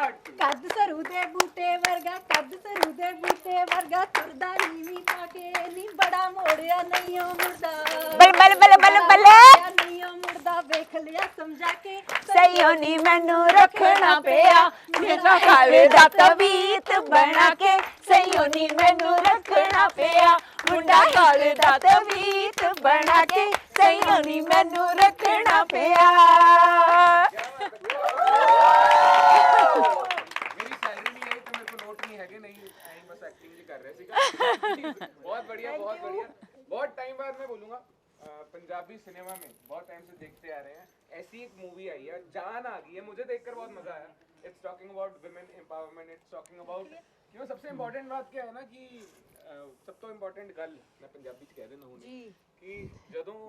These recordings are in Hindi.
ਪਾਰਟ 2 ਕੱਦ ਸਰੂ ਦੇ ਬੂਟੇ ਵਰਗਾ, ਕੱਦ ਸਰੂ ਦੇ ਬੂਟੇ ਵਰਗਾ, ਤੁਰਦਾ ਨੀਵੀਂ ਪਾ ਕੇ ਨੀ ਬੜਾ ਮੋੜਿਆ ਨਹੀਂ ਉਹ ਮੁਰਦਾ, ਬਲ ਬਲ ਬਲ ਬਲ ਬਲ ਨਹੀਂ ਉਹ ਮੁਰਦਾ, ਵੇਖ ਲਿਆ ਸਮਝਾ ਕੇ ਸਹੀ ਹੋਣੀ ਮੈਨੂੰ ਰੱਖਣਾ ਪਿਆ, ਮੇਰਾ ਹਾਲ ਦਾ ਤਵੀਤ ਬਣਾ ਕੇ ਸਹੀ ਹੋਣੀ ਮੈਨੂੰ ਰੱਖਣਾ ਪਿਆ, ਮੁੰਡਾ ਹਾਲ ਦਾ ਤਵੀਤ ਬਣਾ ਕੇ ਸਹੀ ਹੋਣੀ ਮੈਨੂੰ ਰੱਖਣਾ ਪਿਆ। मेरी सैलरी नहीं आई तो मेरे को नोट नहीं है नहीं आई बस एक्टिंग ही कर रहे थे। बहुत बढ़िया बहुत बढ़िया। बहुत टाइम बाद मैं बोलूँगा पंजाबी सिनेमा में बहुत टाइम से देखते आ रहे हैं ऐसी एक मूवी आई है जान आ गई है मुझे देखकर बहुत मजा आया। It's talking about women empowerment it's talking about क्यों सबसे इम्पोर्टेंट बात क्या है ना कि सब तो इम्पोर्टेंट गल मैं पंजाबी च कह देना हूँ कि ਜਦੋਂ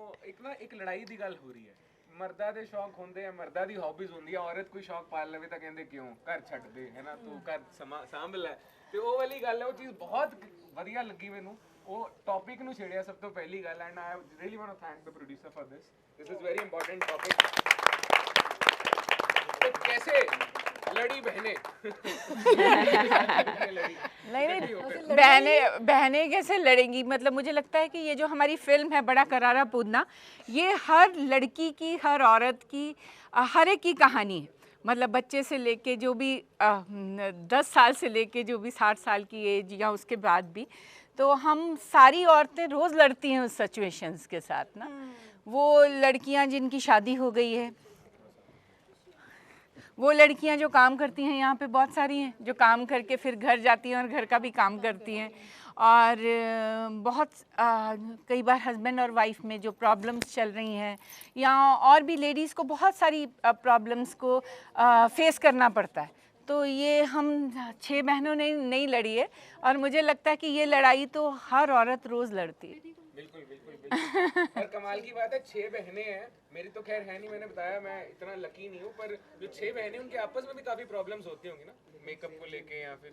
ਇੱਕ ਲੜਾਈ ਦੀ ਗੱਲ ਹੋ ਰਹੀ ਹੈ ਮਰਦਾਂ ਦੇ ਸ਼ੌਕ ਹੁੰਦੇ ਆ ਮਰਦਾਂ ਦੀ ਹੌਬੀਜ਼ ਹੁੰਦੀ ਆ ਔਰਤ ਕੋਈ ਸ਼ੌਕ ਪਾਲ ਲਵੇ ਤਾਂ ਕਹਿੰਦੇ ਕਿਉਂ ਘਰ ਛੱਡ ਦੇ ਹੈ ਨਾ ਤੂੰ ਘਰ ਸਾਂਭ ਲੈ ਤੇ ਉਹ ਵਾਲੀ ਗੱਲ ਹੈ ਉਹ ਚੀਜ਼ ਬਹੁਤ ਵਧੀਆ ਲੱਗੀ ਮੈਨੂੰ ਉਹ ਟੌਪਿਕ ਨੂੰ ਛੇੜਿਆ ਸਭ ਤੋਂ ਪਹਿਲੀ ਗੱਲ and I really want to thank the producer for this is very important topic. तो कैसे लड़ी बहनें नहीं बहनें कैसे लड़ेंगी, मतलब मुझे लगता है कि ये जो हमारी फिल्म है बड़ा करारा पूतना, ये हर लड़की की हर औरत की हर एक की कहानी है। मतलब बच्चे से लेके जो भी 10 साल से लेके जो भी 60 साल की एज या उसके बाद भी, तो हम सारी औरतें रोज़ लड़ती हैं उस सिचुएशंस के साथ ना। वो लड़कियां जिनकी शादी हो गई है, वो लड़कियां जो काम करती हैं, यहाँ पे बहुत सारी हैं जो काम करके फिर घर जाती हैं और घर का भी काम करती हैं, और बहुत कई बार हस्बैंड और वाइफ में जो प्रॉब्लम्स चल रही हैं या और भी लेडीज़ को बहुत सारी प्रॉब्लम्स को फेस करना पड़ता है। तो ये हम 6 बहनों ने नहीं लड़ी है और मुझे लगता है कि ये लड़ाई तो हर औरत रोज़ लड़ती है। बिल्कुल बिल्कुल बिल्कुल। और कमाल की बात है 6 बहनें हैं, मेरी तो खैर है नहीं, मैंने बताया मैं इतना लकी नहीं हूँ, पर जो 6 बहनें उनके आपस में भी काफी प्रॉब्लम्स होती होंगी ना मेकअप को लेके या फिर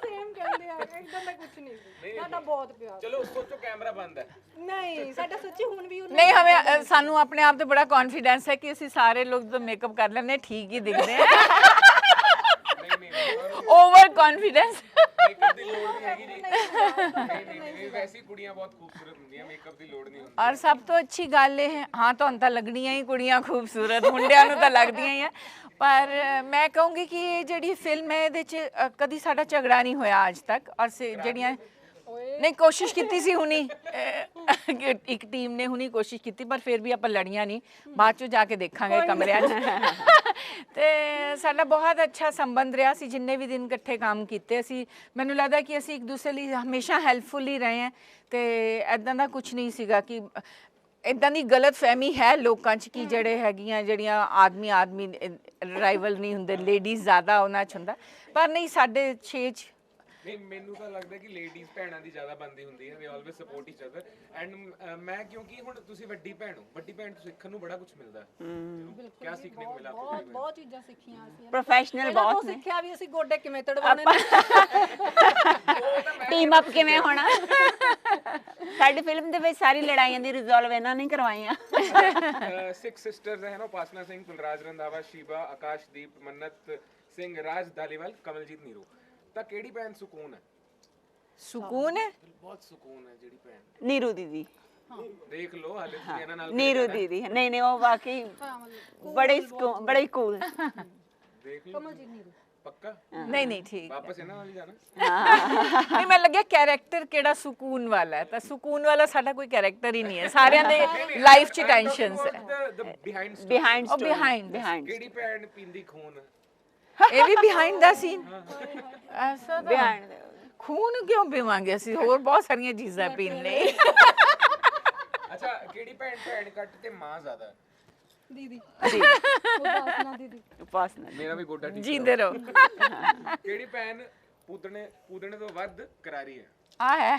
ਸੇਮ ਕਹਿੰਦੇ ਆ एकदम मैं कुछ नहीं ਸਾਡਾ ਬਹੁਤ ਪਿਆਰ चलो सोचो कैमरा बंद है ਨਹੀਂ ਸਾਡਾ ਸੱਚੀ ਹੁਣ ਵੀ नहीं हमें सानू अपने आप तो बड़ा कॉन्फिडेंस है कि असी सारे लोग तो मेकअप कर लेने ठीक ही दिखते हैं। ओवर कॉन्फिडेंस मेकअप ਦੀ ਲੋੜ ਨਹੀਂ ਹੈਗੀ ਜੀ ਨਹੀਂ ਵੈਸੀ ਕੁੜੀਆਂ ਬਹੁਤ ਖੂਬਸੂਰਤ ਹੁੰਦੀਆਂ ਮੇਕਅਪ ਦੀ ਲੋੜ ਨਹੀਂ ਹੁੰਦੀ। और सब तो अच्छी गल है हाँ तो ਤਾਂ ਲੱਗਣੀਆਂ ਹੀ ਕੁੜੀਆਂ ਖੂਬਸੂਰਤ ਮੁੰਡਿਆਂ ਨੂੰ ਤਾਂ ਲੱਗਦੀਆਂ ਹੀ ਆ, ਪਰ ਮੈਂ ਕਹੂੰਗੀ ਕਿ ਇਹ ਜਿਹੜੀ ਫਿਲਮ ਹੈ ਇਹਦੇ 'ਚ ਕਦੀ ਸਾਡਾ ਝਗੜਾ ਨਹੀਂ ਹੋਇਆ ਅੱਜ ਤੱਕ, ਔਰ ਜਿਹੜੀਆਂ नहीं कोशिश की सी हुनी एक टीम ने हुनी कोशिश की पर फिर भी आप लड़ियां नहीं, बाद चो जाके देखांगे कमरे ते साडा बहुत अच्छा संबंध रहा सी जिन्ने भी दिन इकट्ठे काम किए असी मैनूं लगदा कि असी एक दूसरे लिए हमेशा हैल्पफुल ही रहे हैं ते इदां दा कुछ नहीं सीगा कि इदां दी गलत फहमी है लोगों च कि ਜਿਹੜੇ ਹੈਗੀਆਂ ਜਿਹੜੀਆਂ आदमी राइवल नहीं हुंदे लेडीज़ ज़्यादा उन्हां च हुंदा, पर नहीं साडे 6 च ਨਹੀਂ ਮੈਨੂੰ ਤਾਂ ਲੱਗਦਾ ਕਿ ਲੇਡੀਜ਼ ਭੈਣਾਂ ਦੀ ਜ਼ਿਆਦਾ ਬੰਦੀ ਹੁੰਦੀ ਹੈ, ਦੇ always support each other and ਮੈਂ ਕਿਉਂਕਿ ਹੁਣ ਤੁਸੀਂ ਵੱਡੀ ਭੈਣ ਹੋ, ਵੱਡੀ ਭੈਣ ਤੋਂ ਸਿੱਖਣ ਨੂੰ ਬੜਾ ਕੁਝ ਮਿਲਦਾ ਹੈ। ਕੀ ਸਿੱਖਣੇ ਨੂੰ ਮਿਲਾ ਬਹੁਤ ਬਹੁਤ ਚੀਜ਼ਾਂ ਸਿੱਖੀਆਂ ਅਸੀਂ प्रोफेशनल बहुत ने ਸਿੱਖਿਆ ਵੀ ਅਸੀਂ ਗੋਡੇ ਕਿਵੇਂ ਤੜਵਾਉਣੇ ਨੇ टीम अप किवें होना। साडी फिल्म ਦੇ ਵਿੱਚ ਸਾਰੀ ਲੜਾਈਆਂ ਦੀ ਰਿਜ਼ੋਲਵ ਇਹਨਾਂ ਨੇ ਕਰਵਾਈਆਂ। 6 ਸਿਸਟਰਸ ਹੈ ਨਾ ਉਪਾਸਨਾ ਸਿੰਘ, ਕੁਲਰਾਜ ਰੰਧਾਵਾ, ਸ਼ੀਬਾ, ਆਕਾਸ਼ਦੀਪ, ਮੰਨਤ ਸਿੰਘ, ਰਾਜ ਧਾਲੀਵਾਲ, ਕਮਲਜੀਤ ਨੀਰੂ। ਤਾਂ ਕਿਹੜੀ ਭੈਣ ਸਕੂਨ ਹੈ? सुकून है ਬਹੁਤ ਸਕੂਨ ਹੈ ਜਿਹੜੀ ਭੈਣ नीरू दीदी, ਦੇਖ ਲਓ ਹਾਲੇ ਤੁਸੀਂ ਇਹਨਾਂ ਨਾਲ नीरू दीदी नहीं नहीं वो वाकई बड़े बड़े कूल। ਦੇਖ ਲਓ ਕਮਲਜੀਤ ਨੀਰੂ ਪੱਕਾ नहीं नहीं ठीक ਵਾਪਸ ਇਹਨਾਂ ਨਾਲ ਹੀ ਜਾਣਾ। नहीं मैं लगे कैरेक्टर केड़ा सुकून वाला है, तो सुकून वाला साडा कोई कैरेक्टर ही नहीं है, सारियां दे लाइफ च टेंशन्स है ਬਿਹਾਈਂਡ बिहाइंड बिहाइंड ਕਿਹੜੀ ਭੈਣ ਪੀਂਦੀ ਖੂਨ? ਇਹ ਵੀ ਬਿਹਾਈਂਡ ਦਾ ਸੀਨ ਐਸਾ ਤਾਂ ਬਿਹਾਈਂਡ ਖੂਨ ਕਿਉਂ ਪੀਵਾਂਗੇ ਅਸੀਂ, ਹੋਰ ਬਹੁਤ ਸਾਰੀਆਂ ਚੀਜ਼ਾਂ ਪੀਣ ਲਈ। ਅੱਛਾ ਕਿਹੜੀ ਭੈਣ ਭੈਣ ਕੱਟ ਤੇ ਮਾਂ ਜ਼ਿਆਦਾ ਹੈ? ਦੀਦੀ ਉਪਾਸਨਾ ਦੀਦੀ ਉਪਾਸਨਾ ਮੇਰਾ ਵੀ ਗੋਡਾ ਠੀਕ ਜੀਂਦੇ ਰਹੋ। ਕਿਹੜੀ ਭੈਣ ਪੂਦਣੇ ਤੋਂ ਵੱਧ ਕਰਾਰੀ ਹੈ? ਆ ਹੈ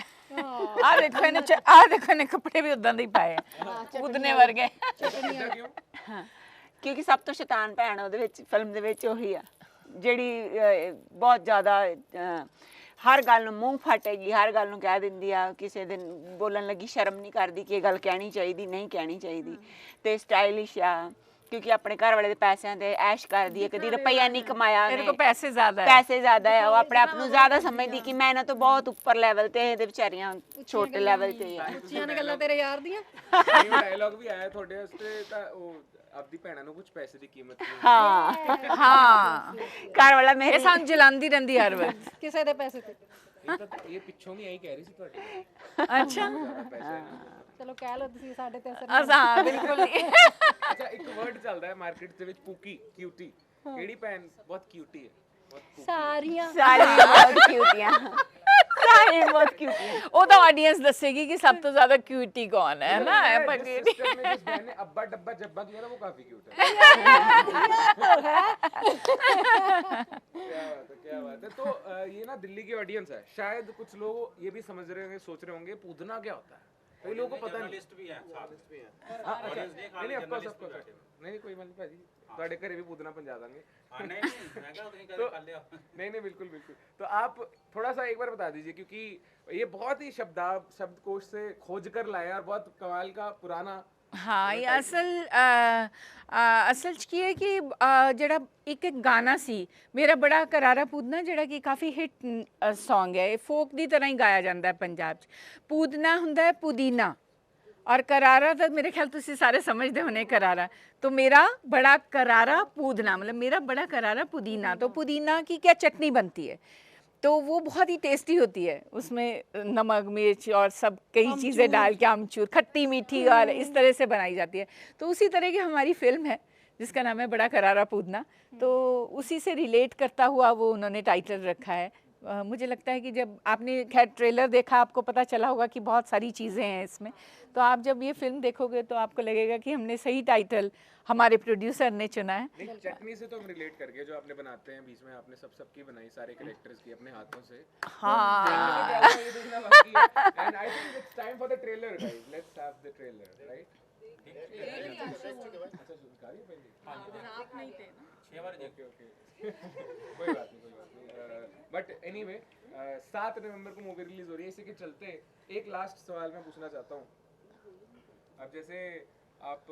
ਆ ਦੇਖੋ ਇਹਨੇ ਆ ਦੇਖੋ ਇਹਨੇ ਕੱਪੜੇ ਵੀ ਉਦਾਂ ਦੇ ਹੀ ਪਾਏ ਉਦਨੇ ਵਰਗੇ। ਏਦਾਂ ਕਿਉਂ? ਕਿਉਂਕਿ ਸਭ ਤੋਂ ਸ਼ੈਤਾਨ ਭੈਣ ਉਹਦੇ ਵਿੱਚ ਫਿਲਮ ਦੇ ਵਿੱਚ ਉਹੀ ਆ ਜਿਹੜੀ ਬਹੁਤ ਜ਼ਿਆਦਾ ਹਰ ਗੱਲ ਨੂੰ ਮੂੰਹ ਫਾਟੇਗੀ, ਹਰ ਗੱਲ ਨੂੰ ਕਹਿ ਦਿੰਦੀ ਆ, ਕਿਸੇ ਦਿਨ ਬੋਲਣ ਲੱਗੀ ਸ਼ਰਮ ਨਹੀਂ ਕਰਦੀ ਕਿ ਇਹ ਗੱਲ ਕਹਿਣੀ ਚਾਹੀਦੀ ਨਹੀਂ ਕਹਿਣੀ ਚਾਹੀਦੀ, ਤੇ ਸਟਾਈਲਿਸ਼ ਆ, ਕਿਉਂਕਿ ਆਪਣੇ ਘਰ ਵਾਲੇ ਦੇ ਪੈਸਿਆਂ ਤੇ ਐਸ਼ ਕਰਦੀ ਹੈ, ਕਦੀ ਰੁਪਈਆ ਨਹੀਂ ਕਮਾਇਆ मेरे ਉਹਨੇ, को पैसे ज्यादा है। ਪੈਸੇ ਜ਼ਿਆਦਾ ਹੈ, ਉਹ ਆਪਣੇ ਆਪ ਨੂੰ ਜ਼ਿਆਦਾ ਸਮਝਦੀ ਕਿ ਮੈਂ ਇਹਨਾਂ ਤੋਂ ਬਹੁਤ ਉੱਪਰ ਲੈਵਲ ਤੇ ਇਹਦੇ ਵਿਚਾਰੀਆਂ ਛੋਟੇ ਲੈਵਲ ਤੇ ਆ। ਉੱਚੀਆਂ ਨੇ ਗੱਲਾਂ ਤੇਰੇ ਯਾਰ ਦੀਆਂ। ਇਹ ਡਾਇਲੌਗ ਵੀ ਆਇਆ ਤੁਹਾਡੇ ਵਾਸਤੇ ਤਾਂ ਉਹ ਆਪਦੀ ਭੈਣਾਂ ਨੂੰ ਕੁਝ ਪੈਸੇ ਦੀ ਕੀਮਤ ਨਹੀਂ ਹਾਂ हाँ ਘਰ ਵਾਲਾ ये ਮੇਰੇ सान जलांदी रहती हर वक्त। ਕਿਸੇ ਦੇ ਪੈਸੇ ਤੇ। ਇਹ ਪਿੱਛੋਂ ਵੀ ਐਂ ਕਹਿ ਰਹੀ ਸੀ ਤੁਹਾਡੇ अच्छा ਪੈਸੇ ਨਹੀਂ। ਚਲੋ ਕਹਿ ਲਓ ਤੁਸੀਂ ਸਾਡੇ ਤੇ ਅਸਰ हाँ बिल्कुल नहीं। ਅੱਛਾ ਇੱਕ ਵਰਡ ਚੱਲਦਾ ਹੈ ਮਾਰਕੀਟ ਦੇ ਵਿੱਚ ਪੂਕੀ ਕਿਊਟੀ ਕਿਹੜੀ ਭੈਣ ਬਹੁਤ ਕਿਊਟੀ ਹੈ ਬਹੁਤ ਸਾਰੀਆਂ ਸਾਰੀ ਬਹੁਤ ਕਿਊਟੀਆਂ, ਸਾਰੀ ਬਹੁਤ ਕਿਊਟੀਆਂ। वो तो ऑडियंस दसेगी कि सब तो ज्यादा क्यूटी कौन है ना। पर जिस सिस्टर ने जिस बहन ने अब्बा डब्बा जब्बा किया ना वो काफी क्यूट है। क्या बात है। तो ये ना दिल्ली की ऑडियंस है, शायद कुछ लोग ये भी समझ रहे होंगे, सोच रहे होंगे पूदना क्या होता है, कई लोगों को पता नहीं। लिस्ट भी है, लिस्ट भी है। हाँ, अच्छा, नहीं of course, of course। नहीं कोई बात नहीं भाजी, ਤੁਹਾਡੇ ਘਰੇ ਵੀ पूदना पहुंचा देंगे। हाँ, नहीं मैं क्या कहीं कभी कर लिया। नहीं बिल्कुल बिल्कुल। तो आप थोड़ा सा एक बार बता दीजिए, क्योंकि ये बहुत ही शब्दकोश से खोज कर लाया और बहुत कमाल का पुराना। हाँ ये असल च की है कि ਜਿਹੜਾ ਇੱਕ ਗਾਣਾ ਸੀ ਮੇਰਾ ਬੜਾ ਕਰਾਰਾ ਪੂਦਨਾ, ਜਿਹੜਾ ਕਿ ਕਾਫੀ ਹਿੱਟ ਸੌਂਗ ਹੈ, ਇਹ ਫੋਕ ਦੀ ਤਰ੍ਹਾਂ ਹੀ ਗਾਇਆ ਜਾਂਦਾ ਹੈ ਪੰਜਾਬ 'ਚ। ਪੂਦਨਾ ਹੁੰਦਾ ਹੈ ਪੁਦੀਨਾ और करारा तो मेरे ख्याल तुसी सारे समझते होने करारा, तो मेरा बड़ा करारा पूदना मतलब मेरा बड़ा करारा पुदीना। तो पुदीना की क्या चटनी बनती है, तो वो बहुत ही टेस्टी होती है, उसमें नमक मिर्च और सब कई चीज़ें डाल के आमचूर खट्टी मीठी और इस तरह से बनाई जाती है। तो उसी तरह की हमारी फिल्म है जिसका नाम है बड़ा करारा पूदना, तो उसी से रिलेट करता हुआ वो उन्होंने टाइटल रखा है। मुझे लगता है कि जब आपने खैर ट्रेलर देखा आपको पता चला होगा कि बहुत सारी चीज़ें हैं इसमें, तो आप जब ये फिल्म देखोगे तो आपको लगेगा कि हमने सही टाइटल हमारे प्रोड्यूसर ने चुना है। नहीं चटनी से तो हम रिलेट कर गए, जो आपने बनाते हैं बीच में आपने सबकी बनाई सारे कैरेक्टर्स की अपने हाथों से। हाँ ये देखना बाकी है। And I think it's time for the trailer guys, let's have the trailer, right? अच्छा सुनकारी पहले। आप नहीं थे ना। 6 बार ओके कोई बात नहीं बट एनीवे 7 नवंबर को मूवी रिलीज हो रही है। इसी के चलते एक लास्ट सवाल मैं पूछना चाहता हूँ। अब जैसे आप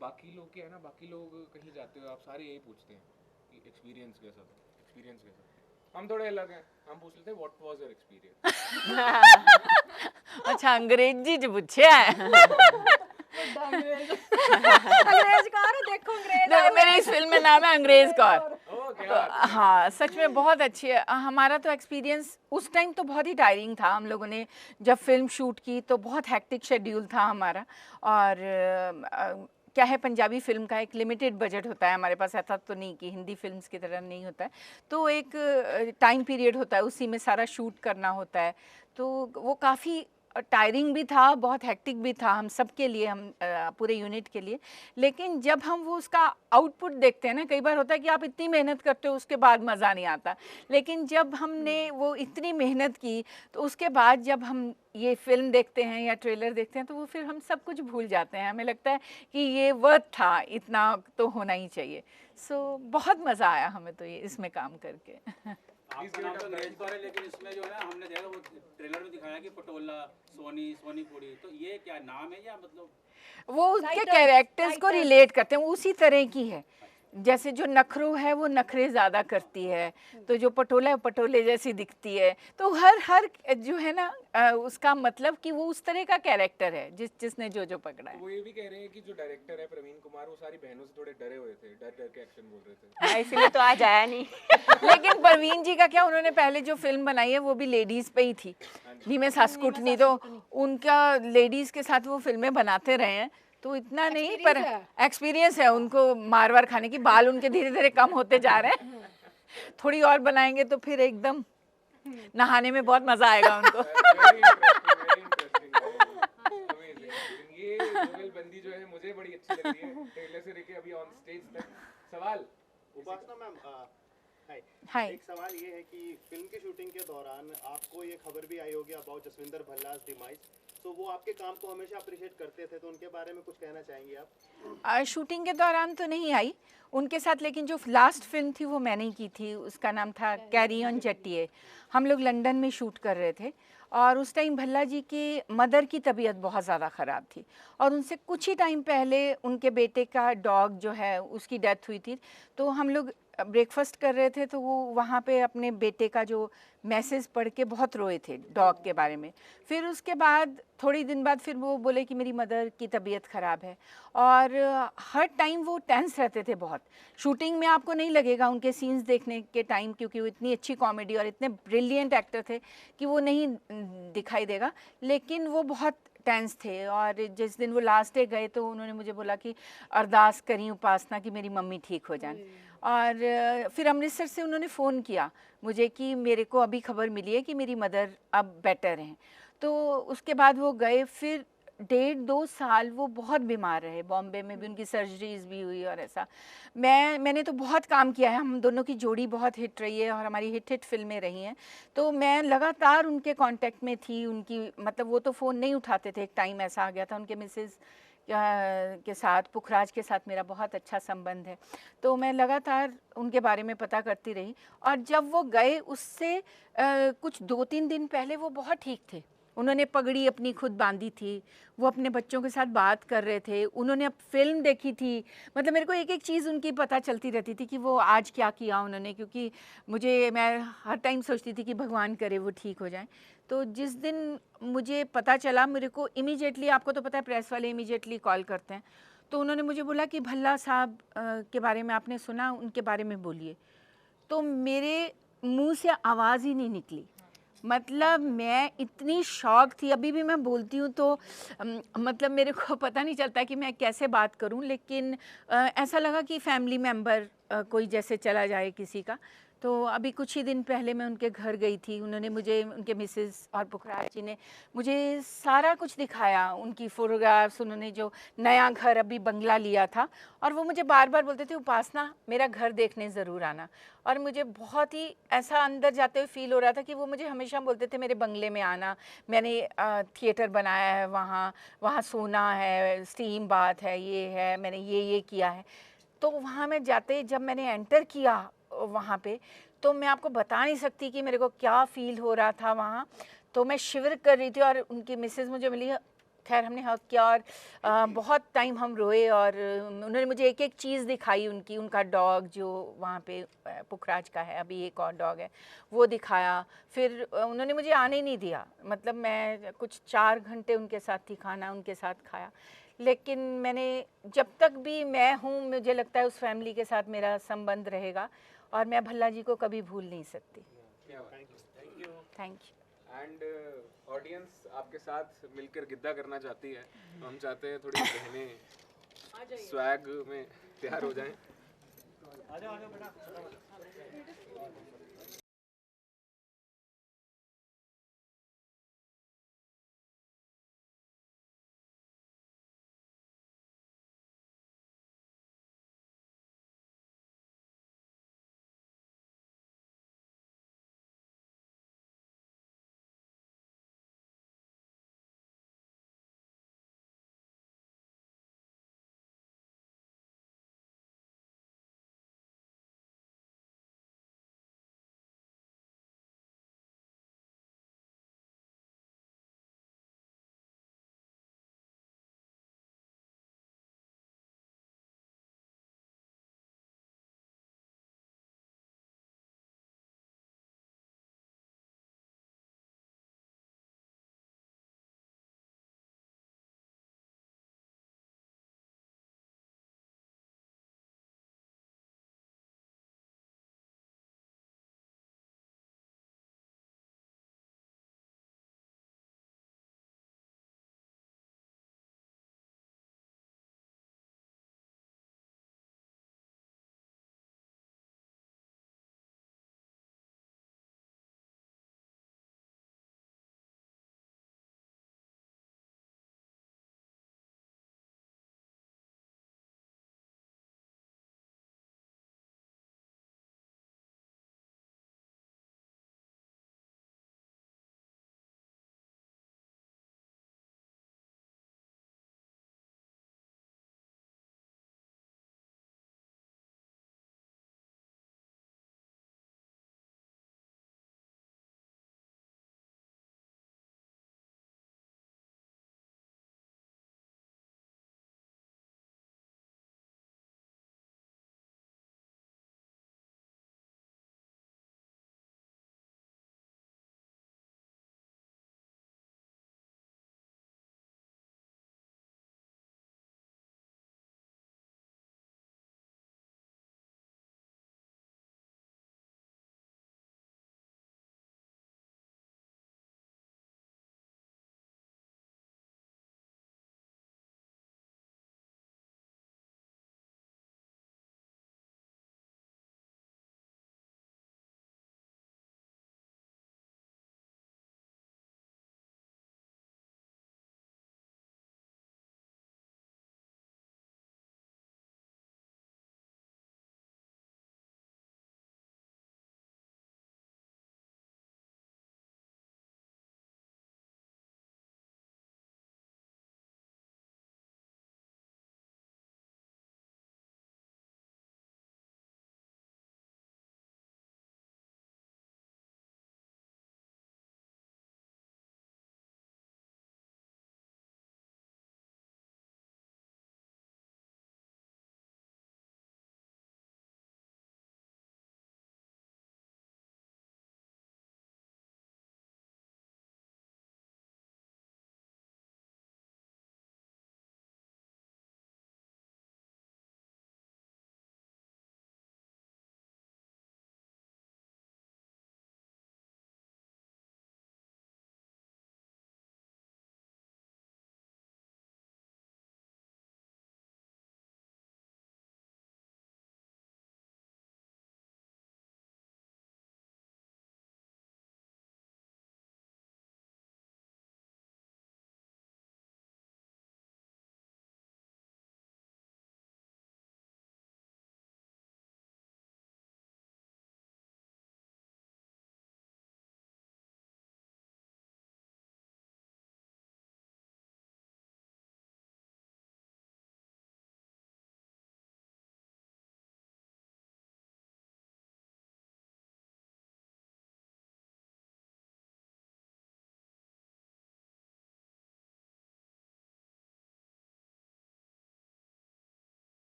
बाकी लोग क्या है ना, बाकी लोग कहीं जाते हो आप सारे यही पूछते हैं कि एक्सपीरियंस कैसा था, एक्सपीरियंस कैसा था। हम थोड़े अलग हैं, हम पूछ लेते हैं व्हाट वाज योर एक्सपीरियंस। अच्छा अंग्रेजी च पूछा है। अंग्रेज कौर देखो अंग्रेज मेरे इस फिल्म में नाम है अंग्रेज कौर। ओह क्या तो बात है। हाँ सच में बहुत अच्छी है। हमारा तो एक्सपीरियंस उस टाइम तो बहुत ही टायरिंग था। हम लोगों ने जब फिल्म शूट की तो बहुत हैक्टिक शेड्यूल था हमारा, और क्या है पंजाबी फिल्म का एक लिमिटेड बजट होता है हमारे पास, ऐसा तो नहीं कि हिंदी फिल्म्स की तरह नहीं होता है। तो एक टाइम पीरियड होता है, उसी में सारा शूट करना होता है, तो वो काफ़ी टायरिंग भी था, बहुत हेक्टिक भी था हम सब के लिए, हम पूरे यूनिट के लिए। लेकिन जब हम वो उसका आउटपुट देखते हैं ना, कई बार होता है कि आप इतनी मेहनत करते हो उसके बाद मज़ा नहीं आता, लेकिन जब हमने वो इतनी मेहनत की तो उसके बाद जब हम ये फिल्म देखते हैं या ट्रेलर देखते हैं तो वो फिर हम सब कुछ भूल जाते हैं। हमें लगता है कि ये वर्थ था, इतना तो होना ही चाहिए। सो बहुत मज़ा आया हमें तो ये इसमें काम करके। आपका नाम तो अंग्रेज कौर है, लेकिन इसमें जो है ना हमने देखा वो ट्रेलर में दिखाया कि पटोला सोनी पूरी, तो ये क्या नाम है या मतलब वो उसके कैरेक्टर्स को रिलेट करते हैं, वो उसी तरह की है। जैसे जो नखरो है वो नखरे ज़्यादा करती है, तो जो पटोला है पटोले जैसी दिखती है। तो हर जो है ना उसका मतलब कि वो उस तरह का कैरेक्टर है जिसने जो पकड़ा है। वो ये भी कह रहे हैं कि जो डायरेक्टर है प्रवीण कुमार वो सारी बहनों से थोड़े डरे हुए थे, डर के एक्शन बोल रहे थे। इसलिए तो आज आया नहीं। लेकिन परवीन जी का क्या, उन्होंने पहले जो फिल्म बनाई है वो भी लेडीज़ पे ही थी, नीमे सासकुटनी, तो उनका लेडीज़ के साथ वो फिल्में बनाते रहे हैं, तो इतना नहीं पर एक्सपीरियंस है उनको मार वार खाने की। बाल उनके धीरे धीरे कम होते जा रहे हैं, थोड़ी और बनाएंगे तो फिर एकदम नहाने में बहुत मजा आएगा उनको। Very interesting, amazing। ये जुगलबंदी जो है मुझे बड़ी अच्छी लग रही है, ट्रेलर से लेके अभी ऑन स्टेज तक। सवाल उपासना मैम, हाय। हाय। एक सवाल ये है कि फिल्म की शूटिंग के दौरान आपको ये खबर भी आई होगी अबाउट जसविंदर भल्ला's डिमाइस, तो वो आपके काम को हमेशा अप्रिशिएट करते थे, तो उनके बारे में कुछ कहना चाहेंगे आप? शूटिंग के दौरान तो नहीं आई उनके साथ, लेकिन जो लास्ट फिल्म थी वो मैंने ही की थी, उसका नाम था कैरी ऑन जट्टिए। हम लोग लंदन में शूट कर रहे थे और उस टाइम भल्ला जी की मदर की तबीयत बहुत ज़्यादा ख़राब थी और उनसे कुछ ही टाइम पहले उनके बेटे का डॉग जो है उसकी डेथ हुई थी। तो हम लोग ब्रेकफास्ट कर रहे थे तो वो वहाँ पे अपने बेटे का जो मैसेज पढ़ के बहुत रोए थे डॉग के बारे में। फिर उसके बाद थोड़ी दिन बाद फिर वो बोले कि मेरी मदर की तबीयत ख़राब है और हर टाइम वो टेंस रहते थे बहुत। शूटिंग में आपको नहीं लगेगा उनके सीन्स देखने के टाइम, क्योंकि वो इतनी अच्छी कॉमेडी और इतने ब्रिलियंट एक्टर थे कि वो नहीं दिखाई देगा, लेकिन वो बहुत टेंस थे। और जिस दिन वो लास्ट डे गए तो उन्होंने मुझे बोला कि अरदास करी उपासना कि मेरी मम्मी ठीक हो जाए। और फिर अमृतसर से उन्होंने फ़ोन किया मुझे कि मेरे को अभी खबर मिली है कि मेरी मदर अब बेटर हैं। तो उसके बाद वो गए, फिर 1.5-2 साल वो बहुत बीमार रहे। बॉम्बे में भी उनकी सर्जरीज भी हुई और ऐसा। मैंने तो बहुत काम किया है, हम दोनों की जोड़ी बहुत हिट रही है और हमारी हिट फिल्में रही हैं। तो मैं लगातार उनके कांटेक्ट में थी। उनकी मतलब वो तो फ़ोन नहीं उठाते थे, एक टाइम ऐसा आ गया था। उनके मिसेस के साथ, पुखराज के साथ मेरा बहुत अच्छा संबंध है, तो मैं लगातार उनके बारे में पता करती रही। और जब वो गए उससे कुछ 2-3 दिन पहले वो बहुत ठीक थे। उन्होंने पगड़ी अपनी खुद बांधी थी, वो अपने बच्चों के साथ बात कर रहे थे, उन्होंने अब फिल्म देखी थी। मतलब मेरे को एक एक चीज़ उनकी पता चलती रहती थी कि वो आज क्या किया उन्होंने, क्योंकि मैं हर टाइम सोचती थी कि भगवान करे वो ठीक हो जाए। तो जिस दिन मुझे पता चला, मेरे को इमीडिएटली, आपको तो पता है प्रेस वाले इमीडिएटली कॉल करते हैं, तो उन्होंने मुझे बोला कि भल्ला साहब के बारे में आपने सुना, उनके बारे में बोलिए। तो मेरे मुंह से आवाज़ ही नहीं निकली। मतलब मैं इतनी शॉक थी, अभी भी मैं बोलती हूँ तो मतलब मेरे को पता नहीं चलता कि मैं कैसे बात करूँ, लेकिन ऐसा लगा कि फैमिली मेम्बर कोई जैसे चला जाए किसी का। तो अभी कुछ ही दिन पहले मैं उनके घर गई थी, उन्होंने मुझे, उनके मिसेस और पुखराज जी ने मुझे सारा कुछ दिखाया, उनकी फ़ोटोग्राफ्स, उन्होंने जो नया घर अभी बंगला लिया था, और वो मुझे बार बार बोलते थे उपासना मेरा घर देखने ज़रूर आना। और मुझे बहुत ही ऐसा अंदर जाते हुए फील हो रहा था कि वो मुझे हमेशा बोलते थे मेरे बंगले में आना, मैंने थिएटर बनाया है वहाँ, वहाँ सोना है, स्टीम बाथ है, ये है, मैंने ये किया है। तो वहाँ मैं जाते, जब मैंने एंटर किया वहाँ पे, तो मैं आपको बता नहीं सकती कि मेरे को क्या फ़ील हो रहा था वहाँ। तो मैं शिवर कर रही थी और उनकी मिसेस मुझे मिली, खैर हमने हक किया और बहुत टाइम हम रोए। और उन्होंने मुझे एक एक चीज़ दिखाई उनकी, उनका डॉग जो वहाँ पे पुखराज का है, अभी एक और डॉग है, वो दिखाया। फिर उन्होंने मुझे आने ही नहीं दिया, मतलब मैं कुछ 4 घंटे उनके साथ थी, खाना उनके साथ खाया। लेकिन मैंने, जब तक भी मैं हूँ, मुझे लगता है उस फैमिली के साथ मेरा संबंध रहेगा और मैं भल्ला जी को कभी भूल नहीं सकती। Thank you. एंड ऑडियंस आपके साथ मिलकर गिद्दा करना चाहती है, तो हम चाहते हैं थोड़ी बहनें स्वैग में तैयार हो जाएं।